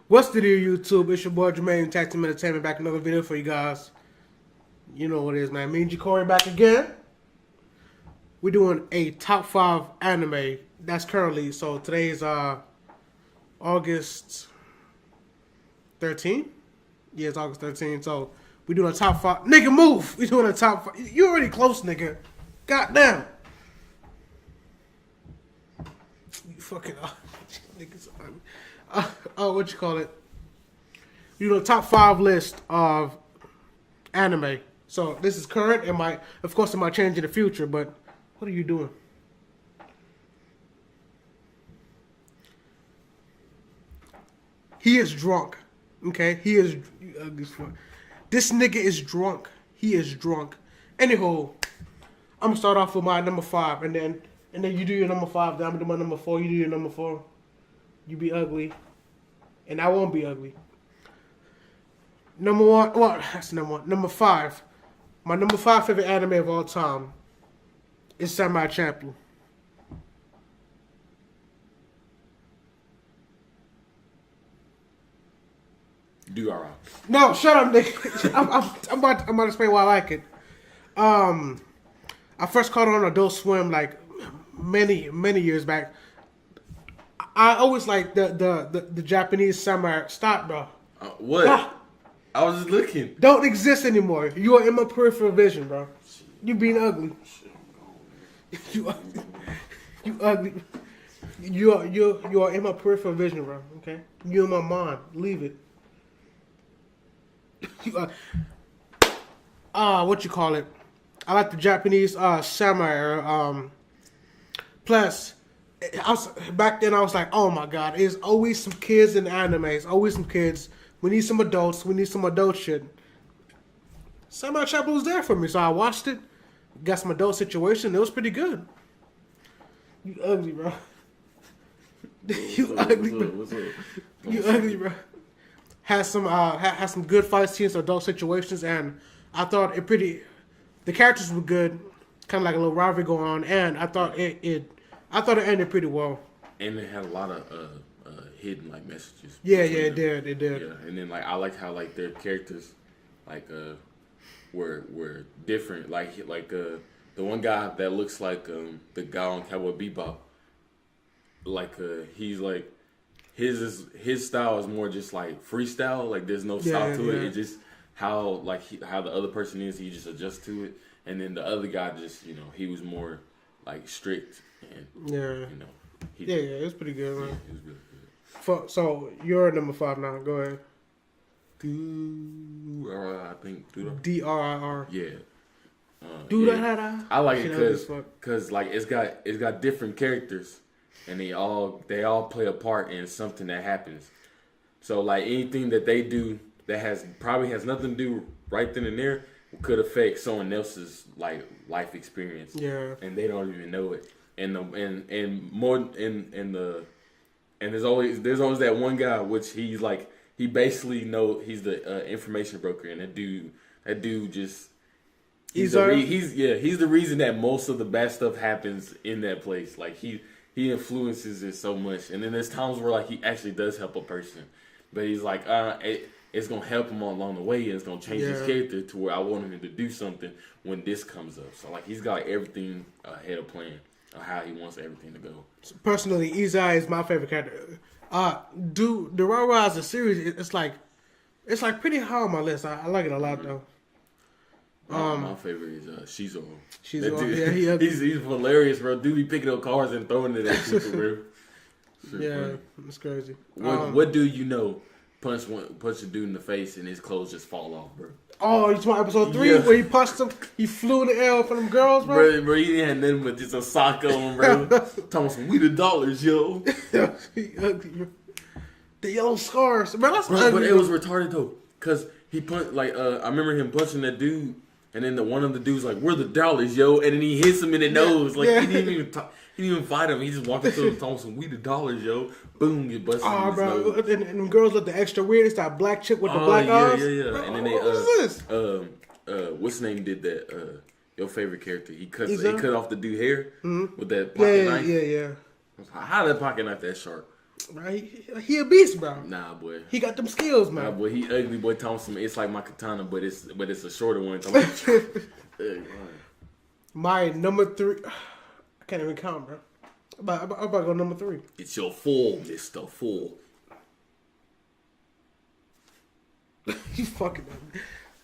What's the deal, YouTube? It's your boy Jermaine, TagTeamENT Entertainment, back another video for you guys. You know what it is, man. Me and Jacory back again. We're doing a top 5 anime. That's currently, so today's August 13th. Yeah, it's August 13th. So we're doing a top 5. Nigga, move! We're doing a top 5. You already close, nigga. Goddamn. You fucking niggas. What you call it? You know, top 5 list of anime. So this is current. Of course, it might change in the future. But what are you doing? He is drunk. Okay, he is. This nigga is drunk. He is drunk. Anyhow, I'm gonna start off with my number 5, and then you do your number 5. Then I'm gonna do my number 4. You do your number 4. You be ugly, and I won't be ugly. Number 1. Well, that's number 1. Number 5. My number 5 favorite anime of all time is Samurai Champloo. Do alright. No, shut up, nigga. I'm about to explain why I like it. I first caught it on Adult Swim like many years back. I always like the Japanese samurai. Stop, bro. What? Ah. I was just looking. Don't exist anymore. You are in my peripheral vision, bro. You being ugly. You ugly. You are in my peripheral vision, bro. Okay. You in my mind. Leave it. What you call it? I like the Japanese samurai. Plus, back then I was like, oh my god, there's always some kids in anime. There's always some kids. We need some adults. We need some adult shit. Samurai Champloo was there for me, so I watched it. Got some adult situation. It was pretty good. You ugly, bro. You ugly, bro. What's up? You ugly, bro. Has some good fight scenes, adult situations, and I thought it pretty. The characters were good, kind of like a little rivalry going on, and I thought it ended pretty well. And it had a lot of hidden like messages. Yeah, it did. Yeah, and then like I liked how like their characters like were different. Like the one guy that looks like the guy on Cowboy Bebop. Like he's like. His style is more just like freestyle. Like there's no style to it. It's just how how the other person is. He just adjusts to it. And then the other guy just he was more like strict and it was pretty good, man. Yeah, it was really good. So you're number 5 now. Go ahead. I think DRIR. Yeah. I like it because like it's got different characters. And they all play a part in something that happens. So like anything that they do that probably has nothing to do right then and there could affect someone else's like life experience. Yeah. And they don't even know it. And there's always that one guy which he basically he's the information broker, and that dude just he's the reason that most of the bad stuff happens in that place. Like he influences it so much, and then there's times where like he actually does help a person, but he's like, it's gonna help him along the way, and it's gonna change his character to where I want him to do something when this comes up. So like he's got like, everything ahead of plan of how he wants everything to go. Personally, Izai is my favorite character. The Ra as a series, it's like pretty high on my list. I like it a lot though. My favorite is Shizuo. Shizuo, he's hilarious, bro. Dude be picking up cars and throwing it at people, bro. Yeah, it's crazy. What do you know? Punch a dude in the face and his clothes just fall off, bro. Oh, you talking episode 3 where he punched him? He flew in the air for them girls, bro. Bro, he didn't have nothing but just a sock on, bro. Talking some $we the dollars, yo. He ugly, bro. The yellow scars, bro. That's bro, ugly. But it was retarded though, cause he punched I remember him punching that dude. And then one of the dudes like, "We're the dollars, yo," and then he hits him in the nose. Like he didn't even fight him. He just walked up to him, talking some, "We the dollars, yo." Boom, get busted. Oh, bro, and them girls look the extra weird. It's that black chick with the black eyes. Yeah. Bro, And then what is this? What's his name did that? Your favorite character? He cut off the dude hair with that pocket Yeah, knife. yeah. How did that pocket knife that sharp? Right? He a beast, bro. Nah, boy. He got them skills, man. Nah, boy. He ugly, boy. Thompson. It's like my katana, but it's a shorter one. My number 3. I can't even count, bro. I'm about to go number 3. It's your full, Mr. Full. You fucking.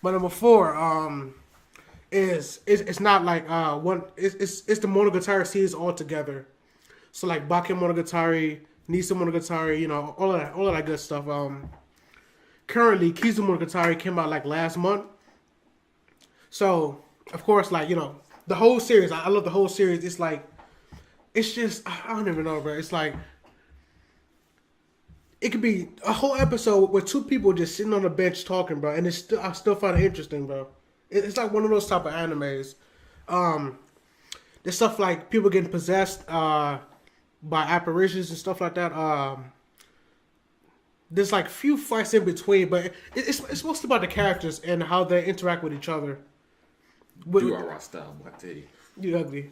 My number 4 is it's not like one. It's the Monogatari series all together. So like Baki Monogatari, Nisa Monogatari, you know, all of that good stuff. Currently Kizu Monogatari came out like last month. So of course, like, you know, the whole series. I love the whole series. It's like, it's just, I don't even know, bro. It's like, it could be a whole episode with 2 people just sitting on a bench talking, bro, and I still find it interesting, bro. It's like one of those type of animes. There's stuff like people getting possessed by apparitions and stuff like that. There's like few fights in between, but it's mostly about the characters and how they interact with each other. Do our style, I tell you. You ugly.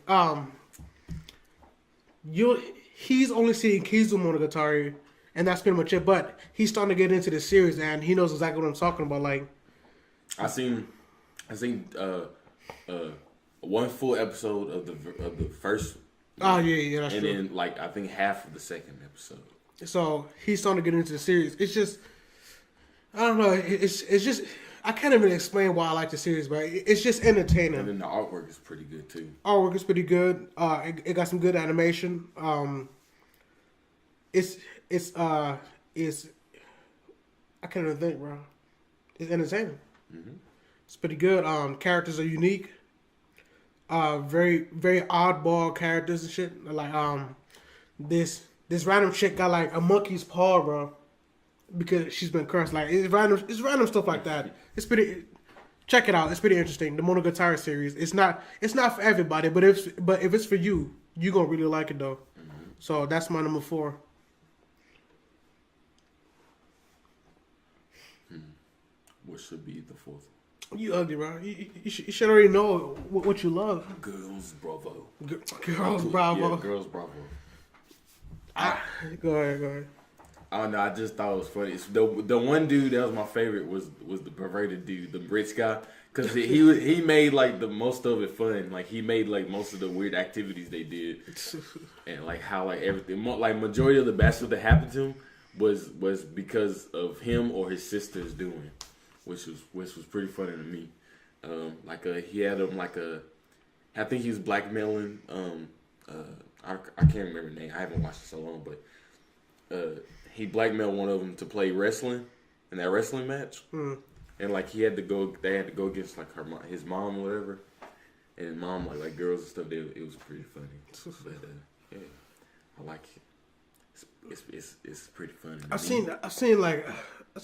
He's only seen Kizu Monogatari, and that's pretty much it. But he's starting to get into the series, and he knows exactly what I'm talking about. Like, I seen one full episode of the first. Oh yeah, that's and true. And then like I think half of the second episode. So he's starting to get into the series. It's just, I don't know. It's just, I can't even explain why I like the series, but it's just entertaining. And then the artwork is pretty good too. Artwork is pretty good. It got some good animation. It's I can't even think, bro. It's entertaining. Mm-hmm. It's pretty good. Characters are unique. Very very oddball characters and shit. Like this random chick got like a monkey's paw, bro, because she's been cursed. Like it's random stuff like that. It's pretty. Check it out. It's pretty interesting. The Monogatari series. It's not for everybody, but if it's for you, you gonna really like it though. Mm-hmm. So that's my number 4. What should be the 4th? You ugly, bro. You should already know what you love. Girls Bravo. Girls Bravo. Yeah, Girls Bravo. Go ahead. Oh no, I just thought it was funny. The one dude that was my favorite was the perverted dude, the rich guy, because he made like the most of it fun. Like he made like most of the weird activities they did, and like how like everything, like majority of the bad stuff that happened to him was because of him or his sisters doing, which was pretty funny to me. He had him I think he was blackmailing. I can't remember the name. I haven't watched it so long, but he blackmailed one of them to play wrestling in that wrestling match, and like they had to go against like his mom or whatever, and mom like girls and stuff. It was pretty funny, but yeah, I like it. It's pretty funny. I've seen like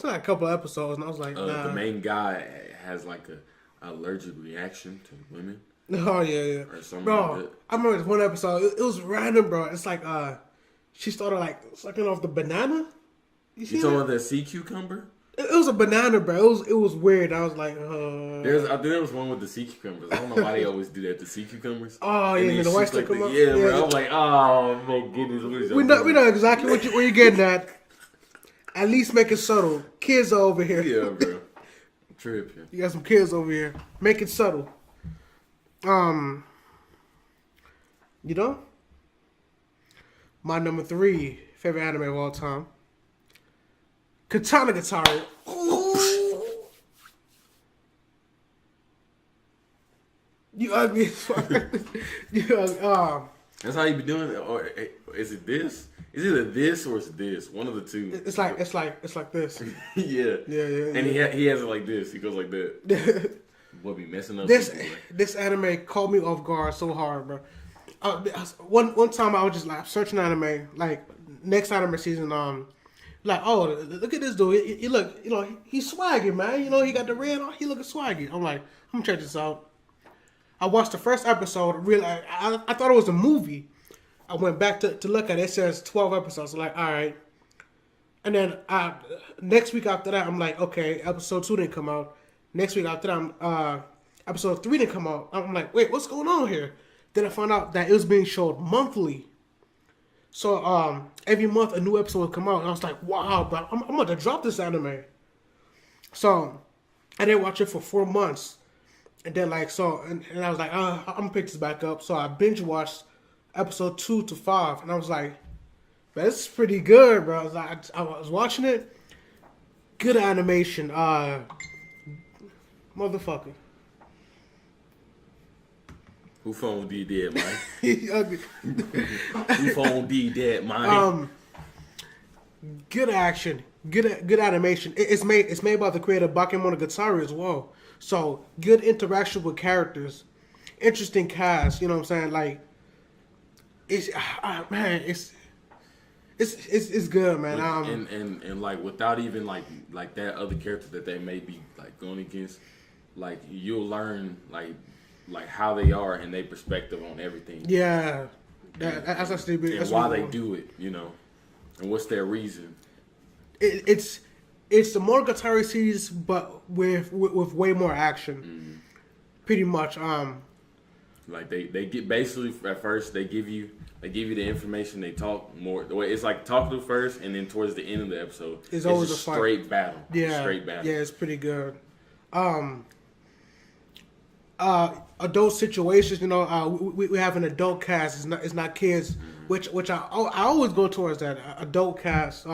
a couple of episodes, and I was like, nah. The main guy has like a allergic reaction to women. Oh yeah. Or something bro, like that. I remember this one episode. It was random, bro. It's like she started like sucking off the banana. You talking about the sea cucumber? It was a banana, bro. It was weird. I was like, I think there was one with the sea cucumbers. I don't know why they always do that. The sea cucumbers. Oh yeah, and the white stuff come up. Yeah, bro. I'm like, oh my goodness. We know exactly what you're getting at. At least make it subtle. Kids are over here. Yeah, bro. Tripping. You got some kids over here. Make it subtle. You know, my number 3 favorite anime of all time, Katanagatari. You ugly as fuck. That's how you be doing it, or is it this? Is either this or it's this. One of the two. It's like this. Yeah. And he has it like this. He goes like that. Boy, be messing up. This anime caught me off guard so hard, bro. One time I was just like searching anime, like next anime season. Like, oh, look at this dude. He look, you know, he's swaggy, man. You know, he got the red on. He looking swaggy. I'm like, I'm gonna check this out. I watched the first episode. Really, I thought it was a movie. I went back to look at it. It says 12 episodes. I'm like, all right. And then next week after that, I'm like, okay, episode 2 didn't come out. Next week after that, episode 3 didn't come out. I'm like, wait, what's going on here? Then I found out that it was being showed monthly. So every month a new episode would come out, and I was like, wow, bro, I'm about to drop this anime. So I didn't watch it for 4 months, and then and I was like, I'm gonna pick this back up. So I binge watched episode 2 to 5, and I was like, man, this is pretty good, bro. I was watching it, good animation, motherfucker. Who phone did that, man? He ugly. Who phone did that, man? Good action, good animation. It's made by the creator Bakemonogatari as well. So good interaction with characters, interesting cast. You know what I'm saying? Like, it's man, it's good, man. And like without even like that other character that they may be like going against, like you'll learn like how they are and their perspective on everything. Yeah, that's actually big. And why they do it, you know, and what's their reason. It's the Monogatari series, but with way more action. Mm-hmm. Pretty much. Like they get basically at first they give you the information. They talk more. The way it's like talk to first, and then towards the end of the episode, it's always a straight battle. Yeah, straight battle. Yeah, it's pretty good. Adult situations, you know, we have an adult cast. It's not kids, mm-hmm. which I always go towards that adult cast.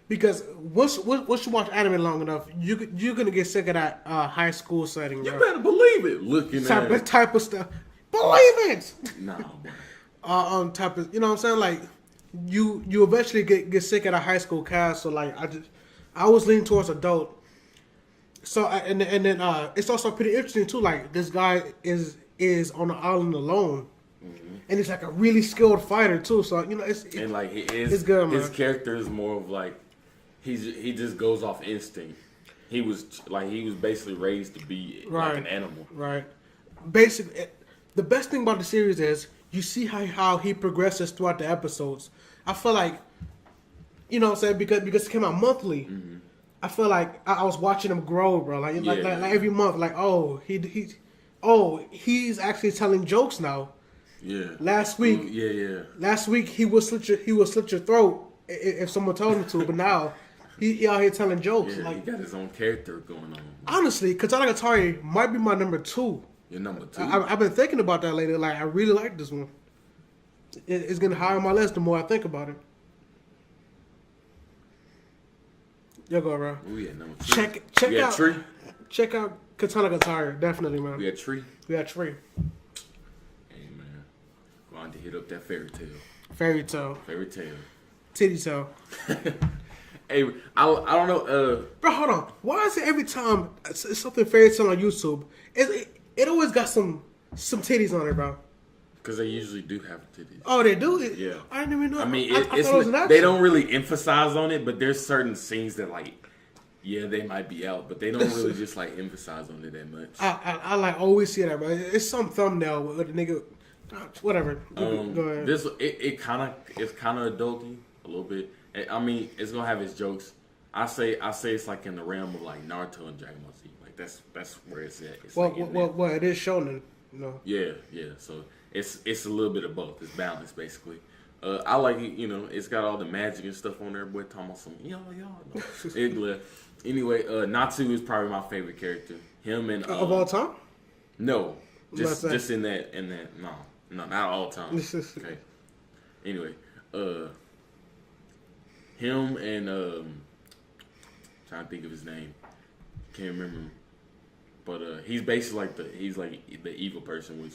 Because once you watch anime long enough, you're gonna get sick of that high school setting. You better believe it. Looking at it. Type of stuff. Believe it. Nah, boy. Type of, you know what I'm saying? Like you eventually get sick of the high school cast. So like I was leaning towards adult. So and then it's also pretty interesting too. Like this guy is on the island alone, mm-hmm. and he's like a really skilled fighter too. So you know it's good. Man. His character is more of like he just goes off instinct. He was basically raised to be like an animal. Right. Basically, the best thing about the series is you see how he progresses throughout the episodes. I feel like, you know what I'm saying, because it came out monthly. Mm-hmm. I feel like I was watching him grow, bro. Like every month, like he's actually telling jokes now. Yeah. Last week. Yeah. Last week he would slit your throat if someone told him to, but now he out here telling jokes. Yeah, like he got his own character going on. Honestly, Katana Gatari might be my number 2. Your number 2. I've been thinking about that lately. Like I really like this one. It's getting higher on my list the more I think about it. Yo, go, bro. We at number 2. Check out Katana Gatari, definitely, man. We at Tree. Hey, man. Going to hit up that fairy tale. Fairy tale. Titty tale. Hey, I don't know. Bro, hold on. Why is it every time it's something fairy tale on YouTube, it always got some titties on it, bro? Because they usually do have titties. Oh, they do? Yeah. I didn't even know. I mean, I thought it was an action. They don't really emphasize on it, but there's certain scenes that, like, yeah, they might be out, but they don't really just, like, emphasize on it that much. I like, always see that, bro. It's some thumbnail with a nigga, whatever. Go ahead. It's kind of adulty a little bit. I mean, it's going to have its jokes. I say it's, like, in the realm of, like, Naruto and Dragon Ball Z. Like, that's where it's at. It's well, it is shonen, you know. Yeah. So it's a little bit of both. It's balanced, basically. I like it, you know, it's got all the magic and stuff on there. Boy, talking about some, y'all know. Anyway, Natsu is probably my favorite character. Him and... of all time? No. Just in that, no, not all time. Okay. Anyway, him and, trying to think of his name. Can't remember him. But he's basically like the evil person, which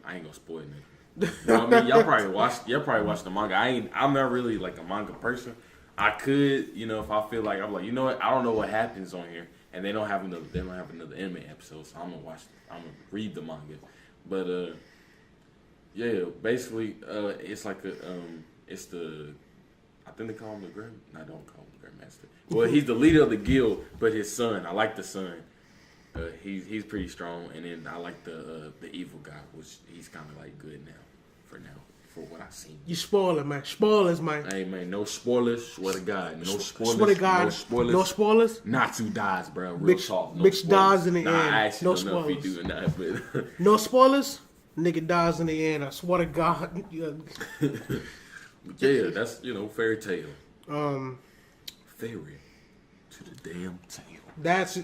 I ain't gonna spoil it. You know what I mean? Y'all probably watched the manga. I'm not really like a manga person. I could, you know, if I feel like I'm like, you know what, I don't know what happens on here, and they don't have another anime episode, so I'm gonna read the manga. But yeah, basically, it's like it's the, I think they call him the Grand. No, don't call him the Grandmaster. Well, he's the leader of the guild, but his son, I like the son. He's pretty strong, and then I like the evil guy, which he's kind of like good now, for what I've seen. You spoiling, man. Spoilers, man. Hey, man, no spoilers. Swear to God, no spoilers. Swear to God, no spoilers. Natsu dies, bro. Real talk. No bitch dies in the end. I actually no don't know spoilers. if he do or not, but no spoilers. Nigga dies in the end. I swear to God. Yeah, that's fairy tale. Fairy to the damn tale. That's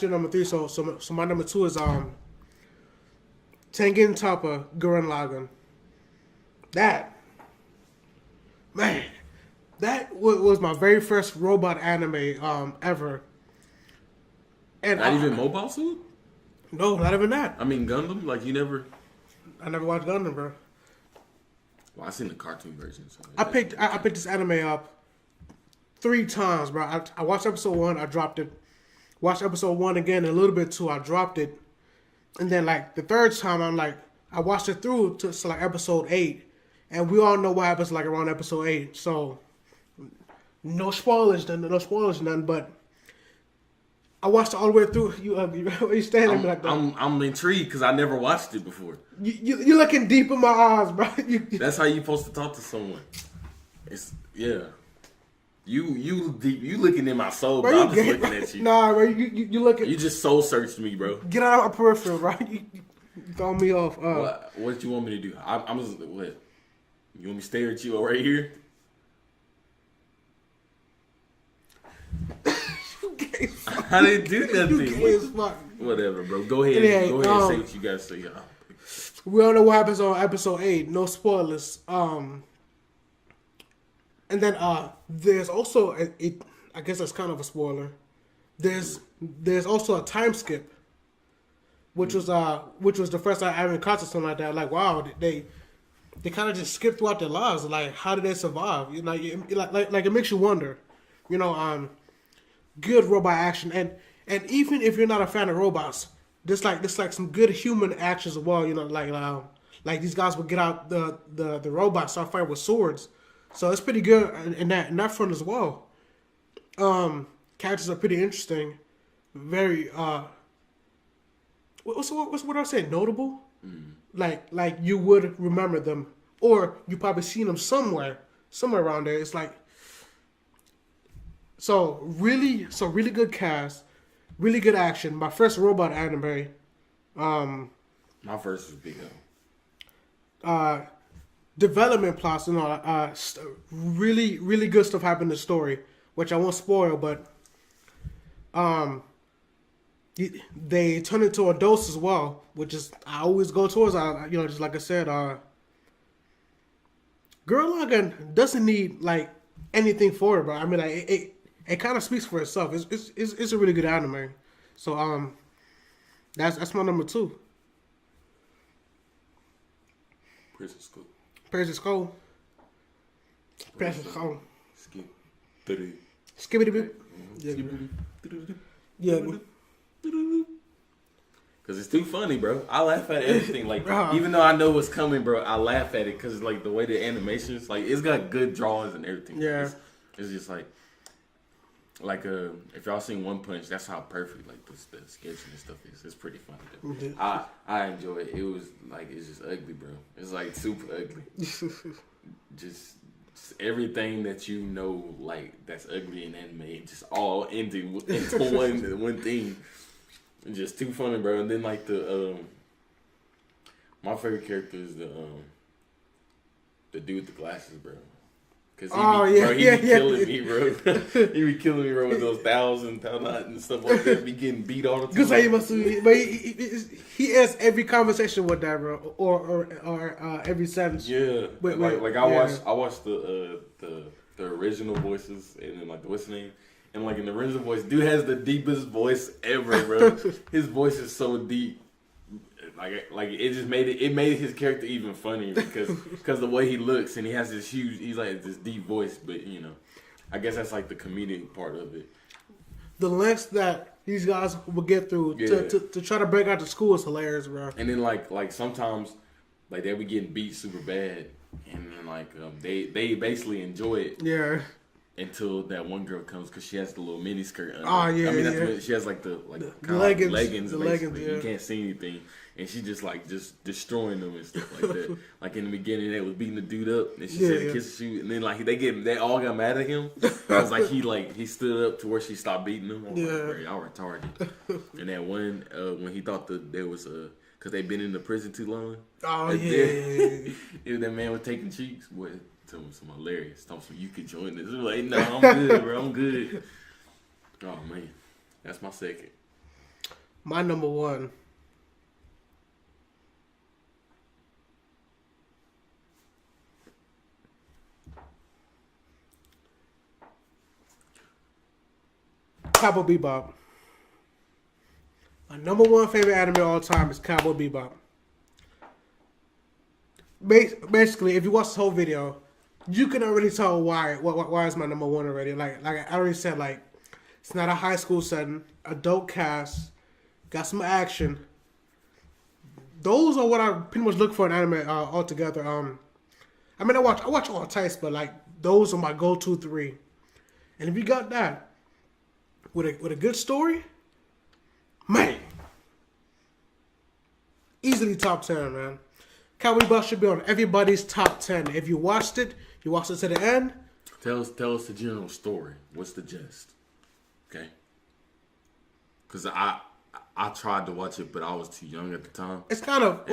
your number 3. So my number 2 is Tengen Toppa Gurren Lagann. That was my very first robot anime ever. And not even Mobile Suit? No, not even that. I mean Gundam? Like you never? I never watched Gundam, bro. Well, I seen the cartoon version. So I picked this anime up 3 times, bro. I watched episode 1, I dropped it. Watched episode 1 again, a little bit 2, I dropped it. And then like the 3rd time, I watched it through to like episode 8. And we all know what happens like around episode 8. So no spoilers, none. But I watched it all the way through. You standing like that? I'm intrigued because I never watched it before. You're looking deep in my eyes, bro. That's how you supposed to talk to someone. You deep. You looking in my soul, bro. I'm just looking at you. Nah, bro. You looking. You just soul searched me, bro. Get out of my peripheral, bro. You throw me off. What you want me to do? I'm just what? You want me to stare at you right here? I didn't do nothing. Whatever, bro. Go ahead. Go ahead and say what you gotta say. We don't know what happens on episode 8. No spoilers. And then there's also I guess that's kind of a spoiler. There's also a time skip, which was the first time I ever encountered something like that. Like, wow, they kind of just skipped throughout their lives. Like, how did they survive? Like it makes you wonder. Good robot action, and even if you're not a fan of robots, there's like some good human actions as well. Like these guys would get out the robots, start fighting with swords. So it's pretty good in that front as well. Characters are pretty interesting. Very what's what I say? Notable. Like you would remember them, or you probably seen them somewhere around there. It's like so really good cast, really good action. My first robot anime. My first was Big O. Development plots, really good stuff happened in the story, which I won't spoil, but they turn into adults as well, which is I always go towards. Just like I said, Gurren Lagann doesn't need like anything for it, but I mean, like, it kind of speaks for itself. It's a really good anime. So that's my number 2. Prison School. Prison School. Prison School. Skip. Yeah. Cause it's too funny, bro. I laugh at everything. Like, even though I know what's coming, bro, I laugh at it because like the way the animations, like, it's got good drawings and everything. Yeah. It's just like if y'all seen One Punch, that's how perfect like the sketching and stuff is. It's pretty funny though. Mm-hmm. I enjoy it. It was like it's just ugly, bro. It's like super ugly. just everything that like that's ugly in anime, just all into one thing. It's just too funny, bro. And then like my favorite character is the dude with the glasses, bro. Cause he be killing me, bro. He be killing me, bro, with those 1,000-pound knot and stuff like that. Be getting beat all the time. Good say he must be, but he has every conversation with that, bro, or every sentence. Yeah, I watched the original voices and then like what's his name, and like in the original voice, dude has the deepest voice ever, bro. His voice is so deep. Like it just made his character even funnier because the way he looks and he has he's like this deep voice, but I guess that's like the comedic part of it. The lengths that these guys will get through to try to break out the school is hilarious, bro. And then like sometimes like they be getting beat super bad, and then like they basically enjoy it. Yeah. Until that one girl comes because she has the little mini skirt under. Oh yeah, I mean, she has like the leggings. You can't see anything, and she just destroying them and stuff like that. Like in the beginning, they was beating the dude up, and she said kiss shoot, and then like they all got mad at him. It was like he stood up to where she stopped beating him. Like, y'all retarded. And that one when he thought that there was because they've been in the prison too long. Oh, And yeah. then, if that man was taking cheeks, boy, tell him some hilarious. Tell him some, you could join this. I'm like, no, I'm good, bro. I'm good. Oh, man. That's my second. My number one. Cowboy Bebop. My number one favorite anime of all time is Cowboy Bebop. Basically, if you watch this whole video, you can already tell why is my number one already. Like I already said, like it's not a high school setting, adult cast, got some action. Those are what I pretty much look for in anime altogether. I mean, I watch all types, but like those are my go-to three. And if you got that with a good story, man, easily top 10, man. Cowboy Bebop should be on everybody's top 10. If you watched it to the end. Tell us the general story. What's the gist? Okay. Because I tried to watch it, but I was too young at the time. It's kind of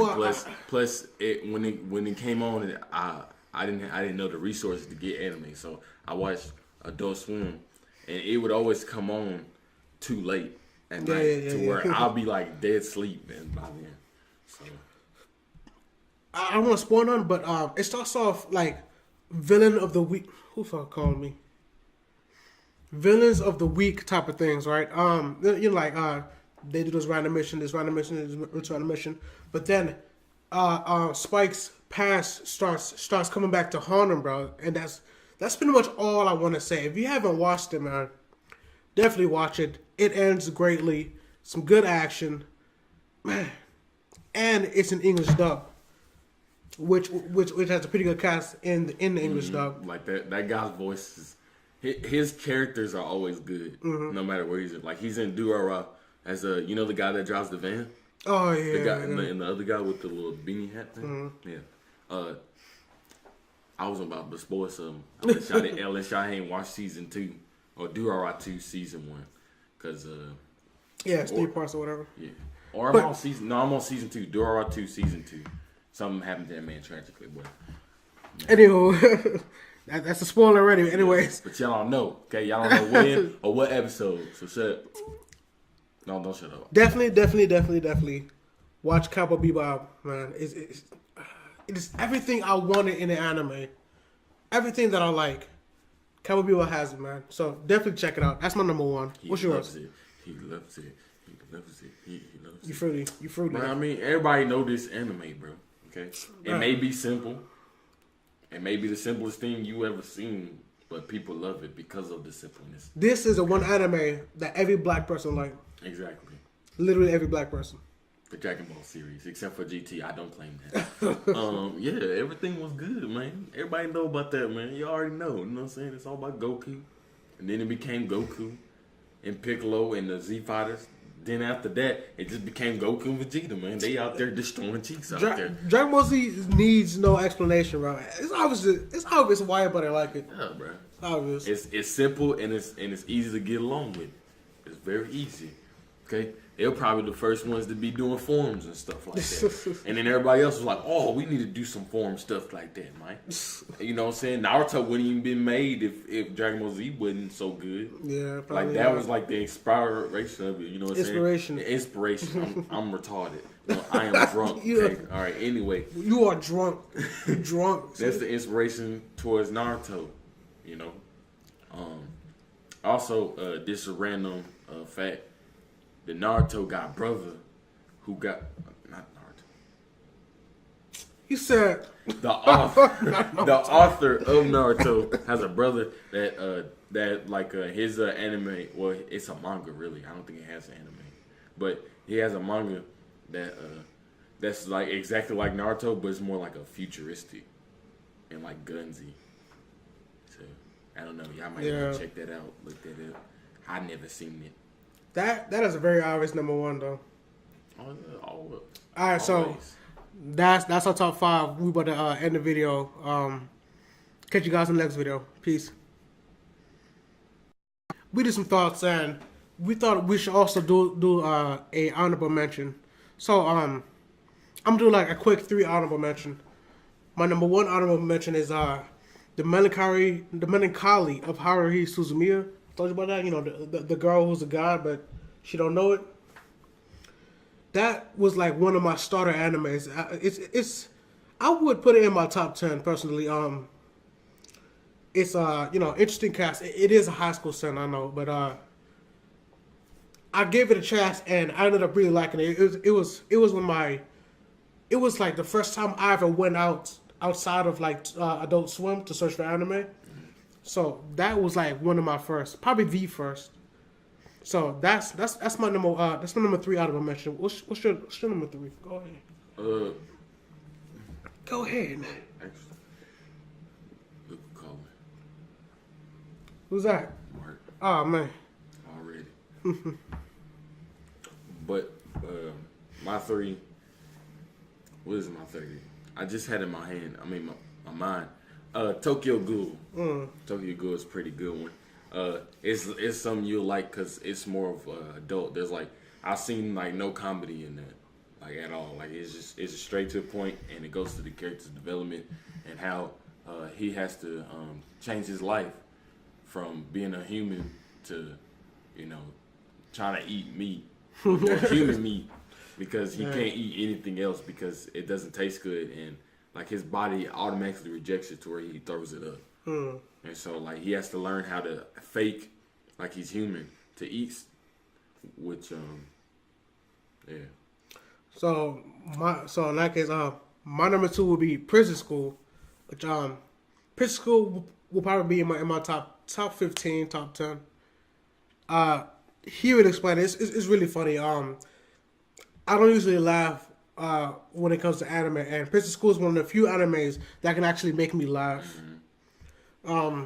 plus when it came on, I didn't know the resources to get anime, so I watched Adult Swim, and it would always come on too late at night to where I'll be like dead sleep, man, by then. So I don't want to spoil none, but it starts off like villain of the week. Who fuck called me? Villains of the week type of things, right? You know, like they do this random mission, this random mission, but then Spike's past starts coming back to haunt him, bro, and that's pretty much all I want to say. If you haven't watched it, man, definitely watch it. It ends greatly, some good action, man, and it's an English dub, which has a pretty good cast in the English dub. Like that guy's voice is, his characters are always good, no matter where he's in. Like he's in Durara as the guy that drives the van. Oh yeah, the guy and the other guy with the little beanie hat thing. Yeah, I was about to spoil something. Unless y'all ain't watched season 2 or Durara 2 season 1, because it's 3 parts or whatever. Yeah, or I'm on season 2. Durara 2 season 2. Something happened to that man tragically, but. Anywho, that's a spoiler already. Anyways, but y'all don't know, okay? Y'all don't know when or what episode. So shut up. No, don't shut up. Definitely watch Cowboy Bebop, man. It is everything I wanted in an anime. Everything that I like, Cowboy Bebop has it, man. So definitely check it out. That's my number one. What's yours? He loves it. He loves it. He loves it. You fruity. Man, I mean, everybody know this anime, bro. Okay, it may be simple. It may be the simplest thing you ever seen, but people love it because of the simpleness. This is a one anime that every black person like. Exactly. Literally every black person. The Dragon Ball series, except for GT, I don't claim that. Yeah, everything was good, man. Everybody know about that, man. You already know. You know what I'm saying? It's all about Goku, and then it became Goku and Piccolo and the Z Fighters. Then after that, it just became Goku and Vegeta, man. They out there destroying cheeks out there. Dragon Ball Z needs no explanation, bro. It's obvious why everybody like it. Yeah, bro. It's obvious. It's simple and it's easy to get along with. It's very easy. Okay, they're probably the first ones to be doing forums and stuff like that. And then everybody else was like, "Oh, we need to do some forum stuff like that, man." You know what I'm saying? Naruto wouldn't even been made if Dragon Ball Z wasn't so good. Yeah, probably. Like that was like the inspiration of it. You know what I'm saying? Inspiration. I'm retarded. No, I am drunk. Okay? All right. Anyway, you are drunk. You're drunk. That's the inspiration towards Naruto. You know. Also, this is a random fact. The Naruto got brother who got not Naruto. You said the author of Naruto has a brother that like his anime. Well, it's a manga really. I don't think it has an anime, but he has a manga that's like exactly like Naruto, but it's more like a futuristic and like gunsy. So I don't know. Y'all might want to check that out. Look that up. I never seen it. That is a very obvious number one though. All right, so that's our top 5. We about to end the video. Catch you guys in the next video. Peace. We did some thoughts and we thought we should also do a honorable mention. So I'm doing like a quick 3 honorable mention. My number 1 honorable mention is the melancholy of Haruhi Suzumiya. Told you about that. You know, the girl who's a god, but she don't know it. That was like one of my starter animes. It's I would put it in my top 10 personally. It's interesting cast. It is a high school setting, I know, but I gave it a chance and I ended up really liking it. It was like the first time I ever went outside of like Adult Swim to search for anime. So that was like one of my first, probably the first. So that's my number 3 out of a mention. What's your number 3? Go ahead. Go ahead. Actually, call me. Who's that? Mark. Oh man. Already. But my 3. What is my 3? I just had it in my hand. I mean my mind. Tokyo Ghoul. Tokyo Ghoul is a pretty good one. It's something you'll like because it's more of adult. There's like I've seen like no comedy in that, like at all. Like it's straight to the point, and it goes to the character's development and how he has to change his life from being a human to trying to eat meat, or human meat, because he can't eat anything else because it doesn't taste good, and like his body automatically rejects it to where he throws it up. And so like he has to learn how to fake like he's human to eat, which yeah. So in that case, my number 2 would be Prison School, which Prison School will probably be in my top 15, top 10. He would explain it. It's really funny. I don't usually laugh when it comes to anime, and Prison School is one of the few animes that can actually make me laugh.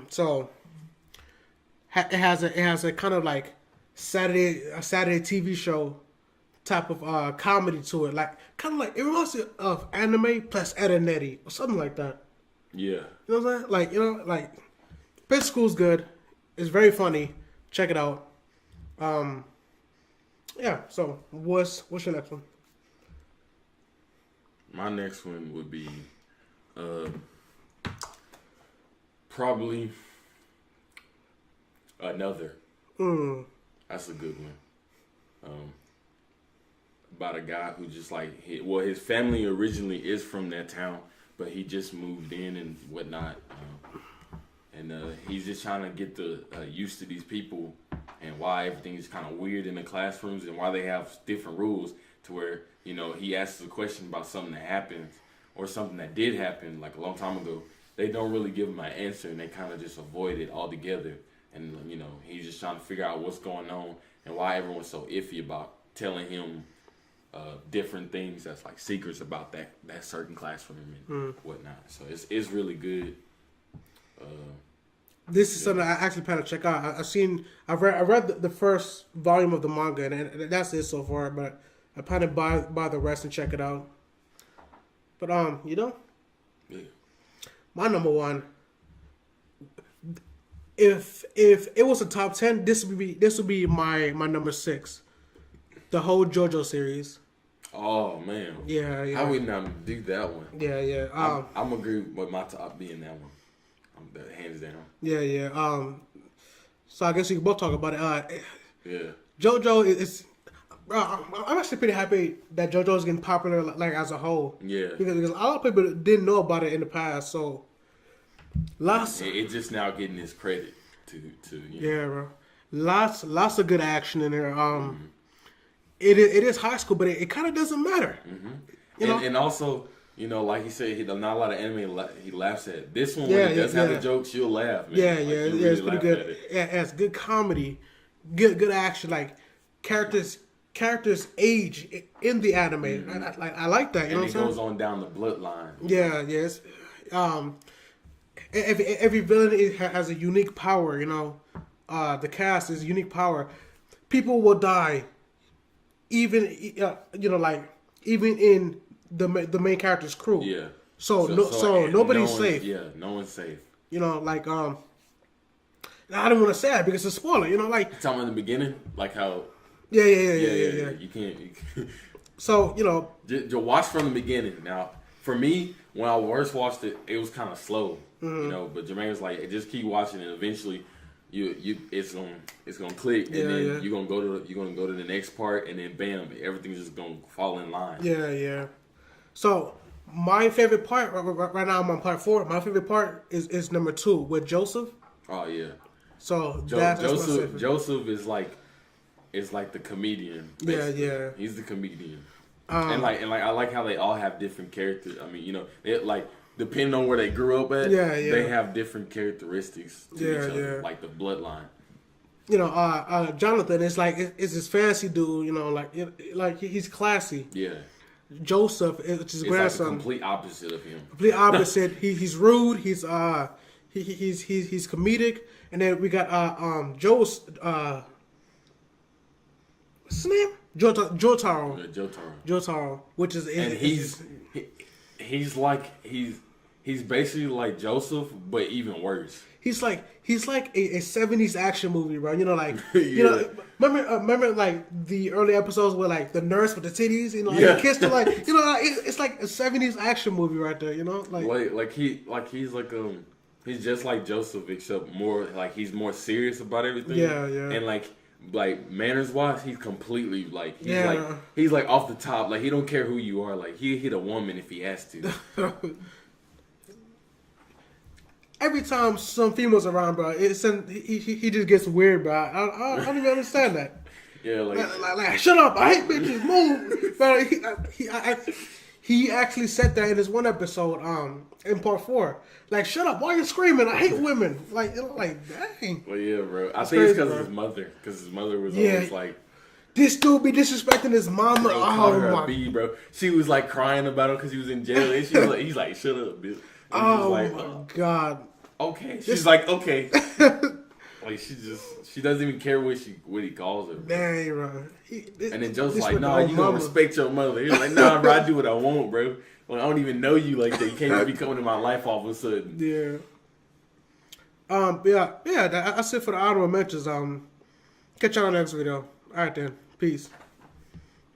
So it has a kind of like Saturday TV show type of comedy to it, like kind of like it reminds me of anime plus Ed and Eddie or something like that. Yeah. You know what I'm saying? Like Prison School's good. It's very funny. Check it out. Yeah. So what's your next one? My next one would be probably Another. That's a good one. About a guy who just like his family originally is from that town, but he just moved in and whatnot, and he's just trying to get used to these people and why everything is kind of weird in the classrooms and why they have different rules to where he asks a question about something that happens or something that did happen like a long time ago. They don't really give him an answer and they kind of just avoid it altogether. And he's just trying to figure out what's going on and why everyone's so iffy about telling him different things that's like secrets about that certain classroom and whatnot. So it's really good. This is something I actually plan to check out. I read the first volume of the manga and that's it so far. But I plan to buy the rest and check it out. But Yeah. my number 1. If it was a top 10, this would be my number 6. The whole JoJo series. Oh man. Yeah. How we not do that one? Yeah. I'm agree with my top being that one. Hands down. Yeah. So I guess we can both talk about it. Yeah. JoJo is. I'm actually pretty happy that JoJo is getting popular like as a whole. Yeah. Because a lot of people didn't know about it in the past, so. It's just now getting its credit to Yeah, bro. Lots of good action in there. It is high school, but it kind of doesn't matter. And also, like he said, not a lot of anime he laughs at. This one, when he does have the jokes, you'll laugh. Man. Yeah, it's pretty good. It has good comedy, good action. Like characters age in the anime. I like that. You know what I'm saying? And it goes on down the bloodline. Yeah. Yes. Every villain has a unique power. The cast is unique power. People will die, even even in the main character's crew. Yeah. So nobody's safe. Yeah, no one's safe. I don't want to say that because it's a spoiler. Talking in the beginning, like how. Yeah. You can't. So, you know. Just watch from the beginning. Now, for me, when I first watched it, it was kind of slow, you know. But Jermaine was like, just keep watching, and eventually, it's gonna click, and then you're gonna go to the next part, and then bam, everything's just gonna fall in line. Yeah. So my favorite part right now, I'm on part 4. My favorite part is number 2 with Joseph. Oh yeah. So Joseph is like the comedian. Basically. Yeah. He's the comedian. And I like how they all have different characters. I mean, you know, they like depending on where they grew up at, they have different characteristics to each other, like the bloodline. You know, Jonathan is like is this fancy dude. You know, like he's classy. Yeah. Joseph is his grandson. Like the complete opposite of him. Complete opposite. He's rude. He's comedic. And then we got Joe's what's his name? Jotaro. Yeah, Jotaro. Jotaro, which is and he's basically like Joseph, but even worse. He's like a 70s action movie, bro. You know, like you know, remember like the early episodes where like the nurse with the titties, you know, like, he kissed her, like you know, it's like a 70s action movie right there, you know, he's just like Joseph, except more like he's more serious about everything. Yeah. And like manners wise, he's completely like he's like off the top. Like he don't care who you are. Like he'll hit a woman if he has to. Every time some females around, bro, he just gets weird, bro. I don't even understand that. Yeah, like shut up! I hate bitches. Move. But he actually said that in his one episode, in part 4. Like, shut up! Why are you screaming? I hate women. Like, dang. Well, yeah, bro. I think it's because of his mother. Because his mother was always like, this dude be disrespecting his mama. Bro, her B, bro. She was like crying about him because he was in jail, and she was like, he's like, shut up, bitch. And my God. Okay. She's like, okay. Like she doesn't even care what he calls her. Dang, bro. And then Joe's like, nah, you gonna respect your mother. He's like, nah, bro, I do what I want, bro. Well, I don't even know you like that. You can't just be coming to my life all of a sudden. Yeah. That's it for the honorable mentions. Catch y'all on the next video. All right then. Peace.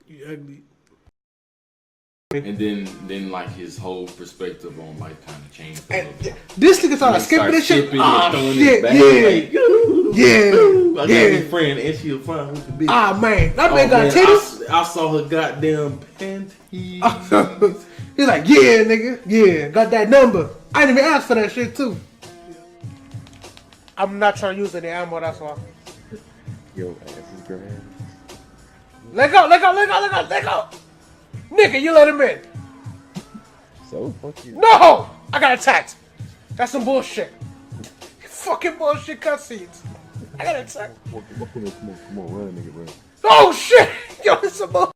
You ugly. And then like his whole perspective on life kind of changed. This nigga started skipping this shit. Oh shit! I got a friend and she'll find who to be. Ah man, that man got titties. I saw her goddamn panties. He's like, yeah, nigga, yeah, got that number. I didn't even ask for that shit too. I'm not trying to use any ammo. That's why. Yo, ass is grand. Let go. Nigga, you let him in. So, fuck you. No! I got attacked. That's some bullshit. Fucking bullshit cutscenes. I got attacked. Come on, run, nigga, bro. Oh shit! Yo, it's some bullshit.